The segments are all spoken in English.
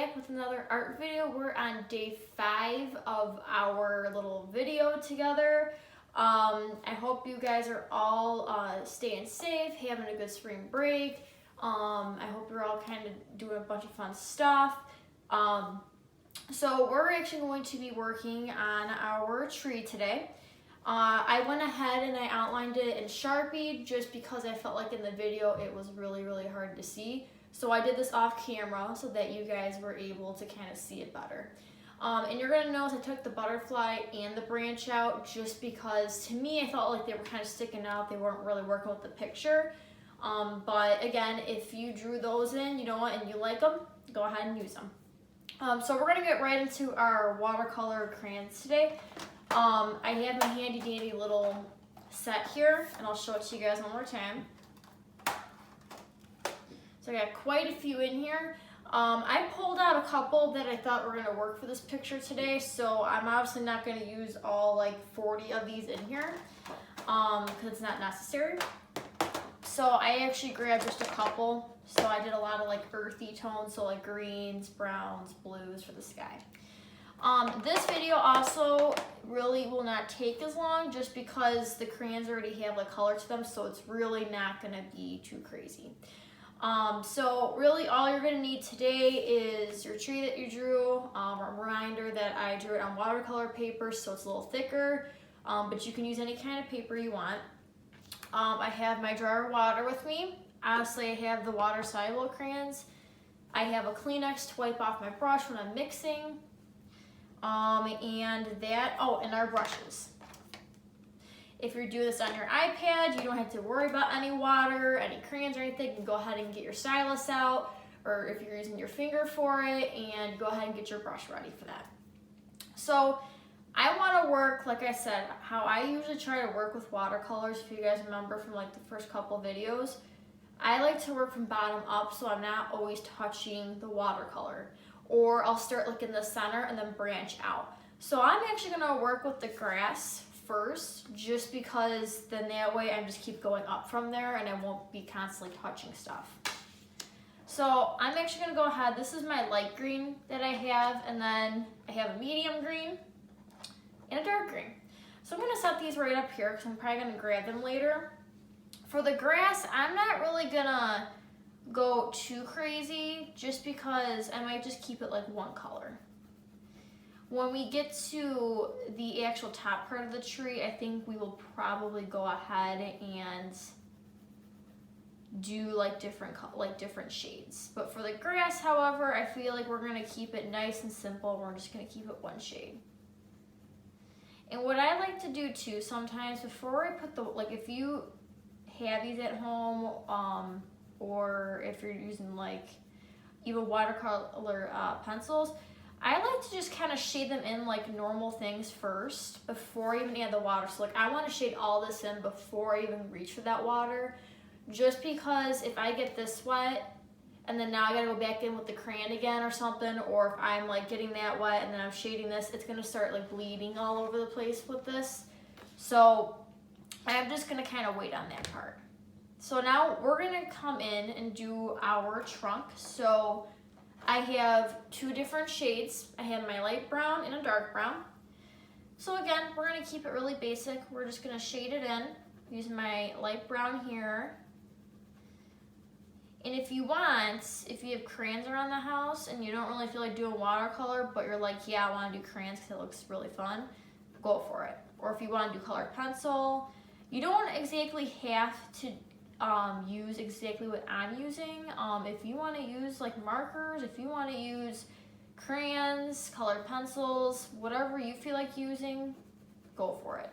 back with another art video. We're on day 5 of our little video together. I hope you guys are all staying safe, having a good spring break. I hope you're all kind of doing a bunch of fun stuff. So we're actually going to be working on our tree today. I went ahead and I outlined it in Sharpie just because I felt like in the video it was really hard to see. So I did this off camera so that you guys were able to kind of see it better. And you're gonna notice I took the butterfly and the branch out just because to me I felt like they were kind of sticking out. They weren't really working with the picture. But again, if you drew those in, you know what, and you like them, go ahead and use them. So we're gonna get right into our watercolor crayons today. I have my handy dandy little set here and I'll show it to you guys one more time. So I got quite a few in here. I pulled out a couple that I thought were gonna work for this picture today, so I'm obviously not gonna use all like 40 of these in here because it's not necessary. So I actually grabbed just a couple. So I did a lot of like earthy tones, so like greens, browns, blues for the sky. This video also really will not take as long just because the crayons already have like color to them, so it's really not gonna be too crazy. So really all you're gonna need today is your tree that you drew, a reminder that I drew it on watercolor paper, so it's a little thicker, but you can use any kind of paper you want. I have my jar of water with me. Obviously I have the water soluble crayons. I have a Kleenex to wipe off my brush when I'm mixing. And our brushes. If you're doing this on your iPad, you don't have to worry about any water, any crayons or anything. You can go ahead and get your stylus out, or if you're using your finger for it, and go ahead and get your brush ready for that. So I want to work, like I said, how I usually try to work with watercolors. If you guys remember from like the first couple videos, I like to work from bottom up, so I'm not always touching the watercolor. Or I'll start like in the center and then branch out. So I'm actually gonna work with the grass first, just because then that way I just keep going up from there and I won't be constantly touching stuff. So I'm actually gonna go ahead, this is my light green that I have, and then I have a medium green and a dark green. So I'm gonna set these right up here because I'm probably gonna grab them later. For the grass, I'm not really gonna go too crazy just because I might just keep it like one color. When we get to the actual top part of the tree, I think we will probably go ahead and do like different shades. But for the grass, however, I feel like we're gonna keep it nice and simple. We're just gonna keep it one shade. And what I like to do too sometimes before I put like if you have these at home, or if you're using like even watercolor pencils, I like to just kind of shade them in like normal things first before I even add the water. So like I want to shade all this in before I even reach for that water, just because if I get this wet and then now I gotta go back in with the crayon again or something, or if I'm like getting that wet and then I'm shading this, it's gonna start like bleeding all over the place with this. So I'm just gonna kind of wait on that part. So now we're gonna come in and do our trunk. So I have 2 different shades. I have my light brown and a dark brown. So again, we're gonna keep it really basic. We're just gonna shade it in using my light brown here. And if you have crayons around the house and you don't really feel like doing watercolor, but you're like, yeah, I wanna do crayons because it looks really fun, go for it. Or if you wanna do colored pencil, you don't exactly have to use exactly what I'm using. If you want to use like markers, if you want to use crayons, colored pencils, whatever you feel like using, go for it.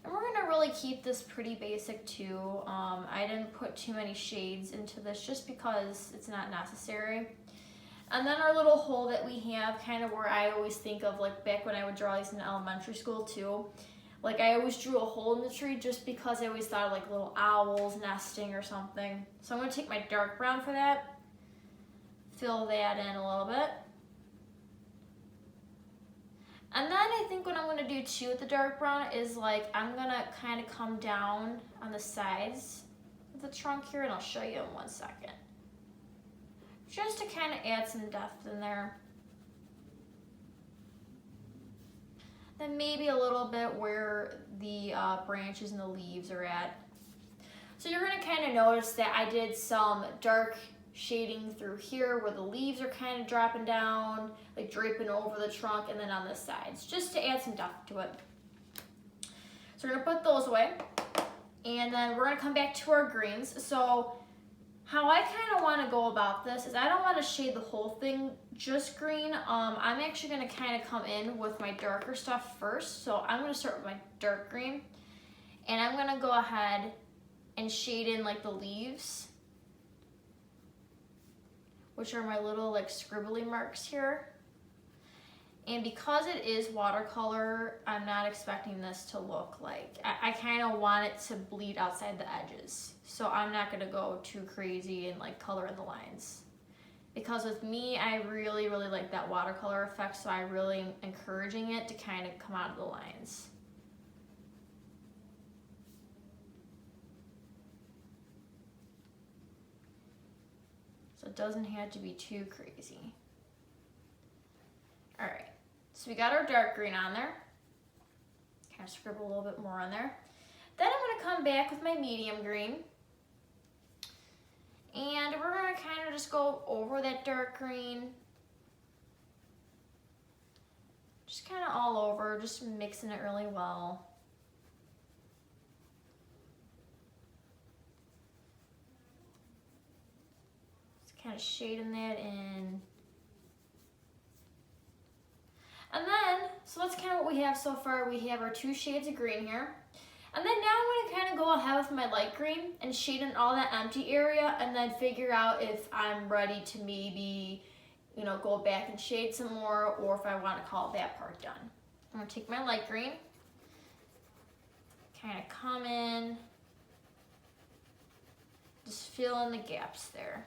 And we're gonna really keep this pretty basic too. I didn't put too many shades into this just because it's not necessary. And then our little hole that we have, kind of where I always think of like back when I would draw these in elementary school too. Like I always drew a hole in the tree just because I always thought of like little owls nesting or something. So I'm gonna take my dark brown for that, fill that in a little bit. And then I think what I'm gonna do too with the dark brown is like, I'm gonna kind of come down on the sides of the trunk here, and I'll show you in one second. just to kind of add some depth in there. Then maybe a little bit where the branches and the leaves are at. So you're gonna kind of notice that I did some dark shading through here where the leaves are kind of dropping down, like draping over the trunk, and then on the sides, just to add some depth to it. So we're gonna put those away, and then we're gonna come back to our greens. So how I kind of want to go about this is I don't want to shade the whole thing just green. I'm actually going to kind of come in with my darker stuff first. So I'm going to start with my dark green, and I'm going to go ahead and shade in like the leaves, which are my little like scribbly marks here. And because it is watercolor, I'm not expecting this to look like, I kind of want it to bleed outside the edges. So I'm not gonna go too crazy and like color in the lines. Because with me, I really, really like that watercolor effect, so I'm really encouraging it to kind of come out of the lines. So it doesn't have to be too crazy. All right. So we got our dark green on there. Kind of scribble a little bit more on there. Then I'm gonna come back with my medium green. And we're gonna kind of just go over that dark green. Just kind of all over, just mixing it really well. Just kind of shading that in. And then, so that's kind of what we have so far. We have our 2 shades of green here. And then now I'm gonna kind of go ahead with my light green and shade in all that empty area, and then figure out if I'm ready to maybe, you know, go back and shade some more, or if I want to call that part done. I'm gonna take my light green, kind of come in, just fill in the gaps there.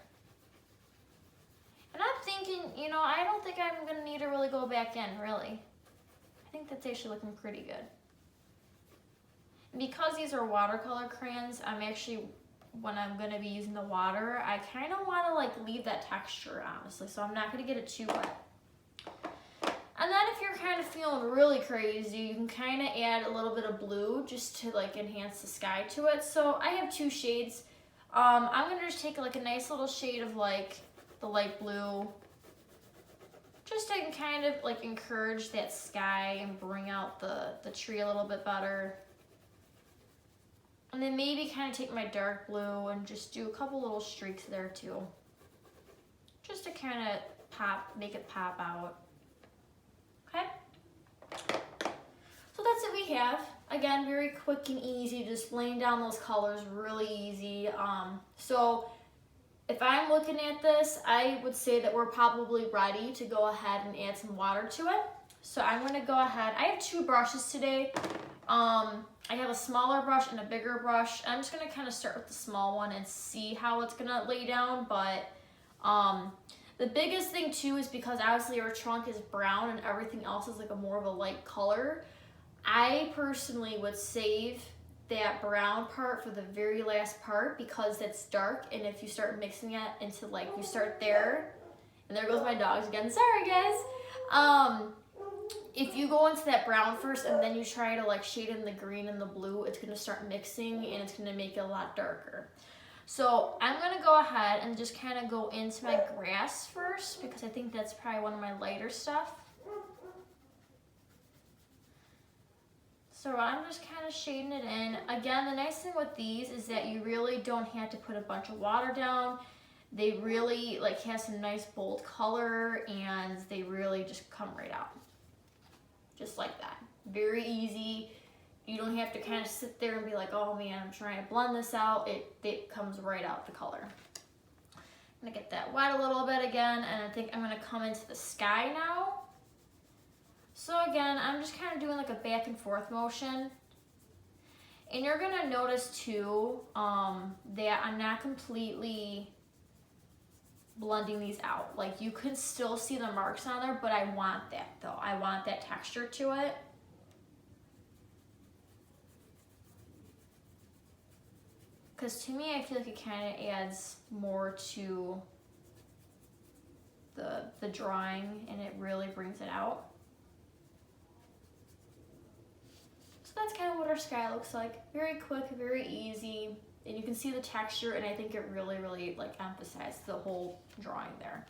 And I'm thinking, you know, I don't think I'm gonna need to really go back in, really. I think that's actually looking pretty good. And because these are watercolor crayons, I'm actually, when I'm gonna be using the water, I kind of wanna like leave that texture, honestly, so I'm not gonna get it too wet. And then if you're kind of feeling really crazy, you can kind of add a little bit of blue just to like enhance the sky to it. So I have 2 shades. I'm gonna just take like a nice little shade of like the light blue, just to kind of like encourage that sky and bring out the tree a little bit better. And then maybe kind of take my dark blue and just do a couple little streaks there too, just to kind of make it pop out. Okay, so that's what we have. Again, very quick and easy, just laying down those colors really easy. So if I'm looking at this, I would say that we're probably ready to go ahead and add some water to it. So I'm gonna go ahead, I have 2 brushes today. I have a smaller brush and a bigger brush. I'm just gonna kind of start with the small one and see how it's gonna lay down, but the biggest thing too is because obviously our trunk is brown and everything else is like a more of a light color. I personally would save that brown part for the very last part because it's dark, and if you start mixing it into like, you start there, and there goes my dogs again, sorry guys. If you go into that brown first and then you try to like shade in the green and the blue, it's gonna start mixing and it's gonna make it a lot darker. So I'm gonna go ahead and just kind of go into my grass first because I think that's probably one of my lighter stuff. So I'm just kind of shading it in. Again, the nice thing with these is that you really don't have to put a bunch of water down. They really like have some nice bold color, and they really just come right out. Just like that. Very easy. You don't have to kind of sit there and be like, oh man, I'm trying to blend this out. It comes right out, the color. I'm gonna get that wet a little bit again, and I think I'm gonna come into the sky now. So again, I'm just kind of doing like a back and forth motion. And you're gonna notice too that I'm not completely blending these out. Like you can still see the marks on there, but I want that though. I want that texture to it. Because to me, I feel like it kind of adds more to the drawing, and it really brings it out. So that's kind of what our sky looks like. Very quick, very easy, and you can see the texture, and I think it really, really like emphasized the whole drawing there.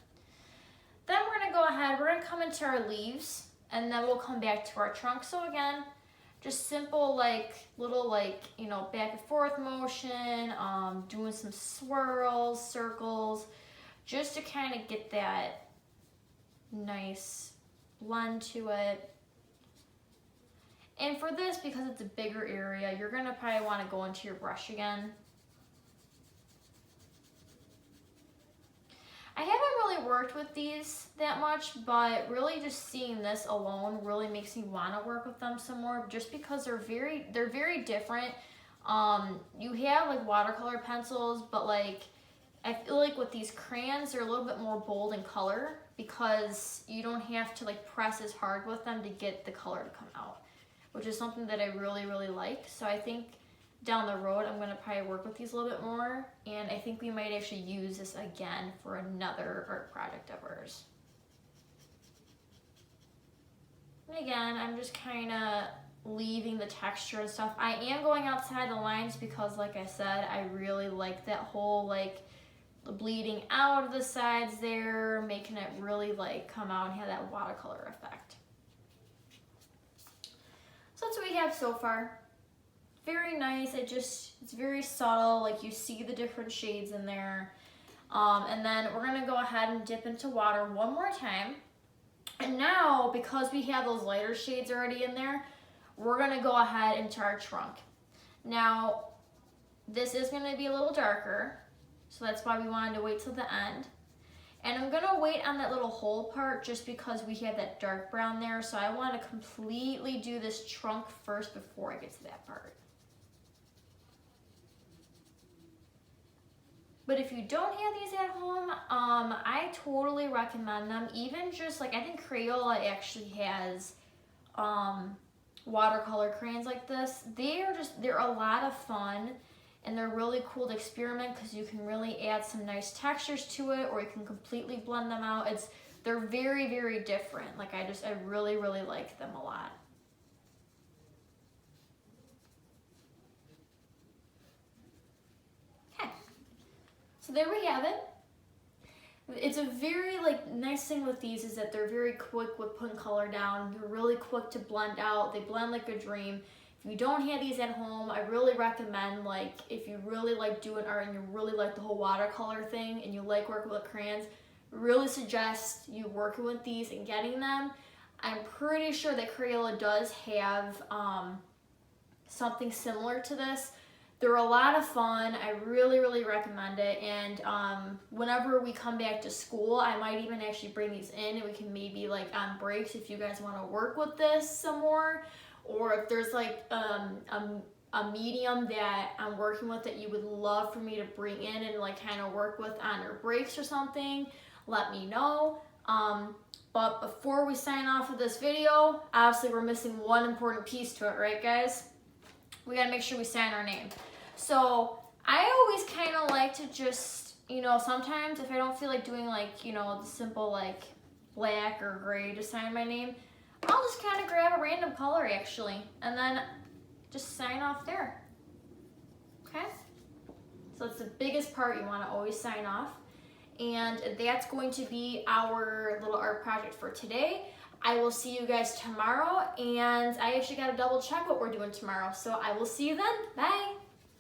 Then we're gonna go ahead, we're gonna come into our leaves, and then we'll come back to our trunk. So again, just simple like little like, you know, back and forth motion, doing some swirls, circles, just to kind of get that nice blend to it. And for this, because it's a bigger area, you're gonna probably wanna go into your brush again. I haven't really worked with these that much, but really just seeing this alone really makes me want to work with them some more, just because they're very different. You have like watercolor pencils, but like I feel like with these crayons, they're a little bit more bold in color because you don't have to like press as hard with them to get the color to come out, which is something that I really, really like. So I think down the road, I'm gonna probably work with these a little bit more, and I think we might actually use this again for another art project of ours. And again, I'm just kinda leaving the texture and stuff. I am going outside the lines because, like I said, I really like that whole like bleeding out of the sides there, making it really like come out and have that watercolor effect. So that's what we have so far. Very nice. It's very subtle, like you see the different shades in there. And then we're gonna go ahead and dip into water one more time. And now, because we have those lighter shades already in there, we're gonna go ahead into our trunk. Now, this is gonna be a little darker, so that's why we wanted to wait till the end. And I'm gonna wait on that little hole part just because we have that dark brown there, so I wanna completely do this trunk first before I get to that part. But if you don't have these at home, I totally recommend them. Even just like, I think Crayola actually has watercolor crayons like this. They're a lot of fun, and they're really cool to experiment because you can really add some nice textures to it, or you can completely blend them out. They're very, very different. Like I really, really like them a lot. So there we have it. It's a very like nice thing with these is that they're very quick with putting color down. They're really quick to blend out. They blend like a dream. If you don't have these at home, I really recommend, like, if you really like doing art and you really like the whole watercolor thing and you like working with crayons, really suggest you working with these and getting them. I'm pretty sure that Crayola does have something similar to this. They're a lot of fun. I really, really recommend it. And whenever we come back to school, I might even actually bring these in, and we can maybe like on breaks, if you guys want to work with this some more, or if there's like a medium that I'm working with that you would love for me to bring in and like kind of work with on your breaks or something, let me know. But before we sign off with this video, obviously we're missing one important piece to it, right guys? We gotta make sure we sign our name. So I always kind of like to just, you know, sometimes if I don't feel like doing like, you know, the simple like black or gray to sign my name, I'll just kind of grab a random color actually, and then just sign off there. Okay? So it's the biggest part, you want to always sign off. And that's going to be our little art project for today. I will see you guys tomorrow, and I actually got to double check what we're doing tomorrow. So I will see you then. Bye.